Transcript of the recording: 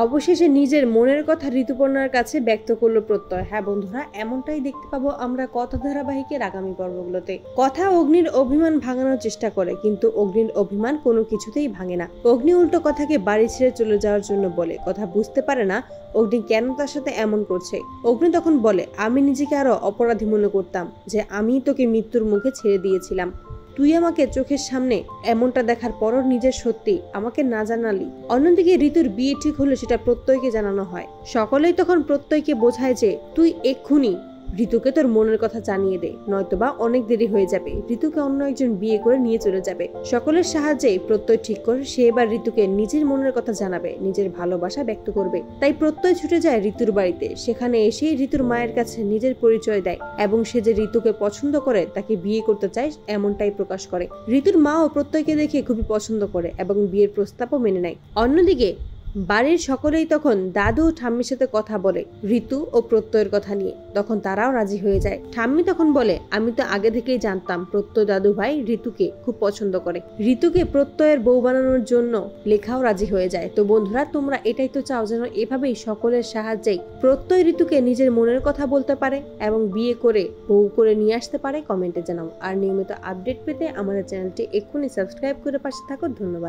অবশেষে নিজের মনের কথা ঋতুপর্ণার কাছে ব্যক্ত করলো প্রত্যয়। হ্যাঁ বন্ধুরা, এমনটাই দেখতে পাবো আমরা কথা ধারাবাহিকের আগামী পর্বগুলোতে। কথা অগ্নির অভিমান ভাঙানোর চেষ্টা করে, কিন্তু অগ্নির অভিমান কোনো কিছুতেই ভাঙে না। অগ্নি উল্টো কথাকে বাড়ি ছেড়ে চলে যাওয়ার জন্য বলে, কথা বুঝতে পারে না অগ্নি কেন তার সাথে এমন করছে। অগ্নি তখন বলে, আমি নিজেকে আরো অপরাধী মনে করতাম যে আমি তোকে মৃত্যুর মুখে ছেড়ে দিয়েছিলাম। তুই আমাকে চোখের সামনে এমনটা দেখার পরও নিজের সত্যি আমাকে না জানালি। অন্যদিকে ঋতুর বিয়ে ঠিক হলো সেটা প্রত্যয়কে জানানো হয়। সকলেই তখন প্রত্যয়কে বোঝায় যে তুই এক্ষুনি ঋতুকে তোর মনের কথা জানিয়ে দে, নয়তোবা অনেক দেরি হয়ে যাবে, ঋতুকে অন্য একজন বিয়ে করে নিয়ে চলে যাবে। সকলের সাহায্যে প্রত্যয় ঠিক করে সে এবার ঋতুকে নিজের মনের কথা জানাবে, নিজের ভালোবাসা ব্যক্ত করবে। তাই প্রত্যয় ছুটে যায় ঋতুর বাড়িতে। সেখানে এসেই ঋতুর মায়ের কাছে নিজের পরিচয় দেয় এবং সে যে ঋতুকে পছন্দ করে, তাকে বিয়ে করতে চায় এমনটাই প্রকাশ করে। ঋতুর মাও প্রত্যয়কে দেখে খুবই পছন্দ করে এবং বিয়ের প্রস্তাবও মেনে নেয়। অন্যদিকে বাড়ির সকলেই তখন দাদু ও ঠাম্মির সাথে কথা বলে ঋতু ও প্রত্যয়ের কথা নিয়ে। তখন তারাও রাজি হয়ে যায়। ঠাম্মি তখন বলে, আমি তো আগে থেকেই জানতাম প্রত্যয় দাদু ভাই ঋতুকে খুব পছন্দ করে। ঋতুকে প্রত্যয়ের বউ বানানোর জন্য লেখাও রাজি হয়ে যায়। তো বন্ধুরা, তোমরা এটাই তো চাও যেন এভাবেই সকলের সাহায্যেই প্রত্যয় ঋতুকে নিজের মনের কথা বলতে পারে এবং বিয়ে করে বউ করে নিয়ে আসতে পারে। কমেন্টে জানাও। আর নিয়মিত আপডেট পেতে আমাদের চ্যানেলটি এক্ষুনি সাবস্ক্রাইব করে পাশে থাকো। ধন্যবাদ।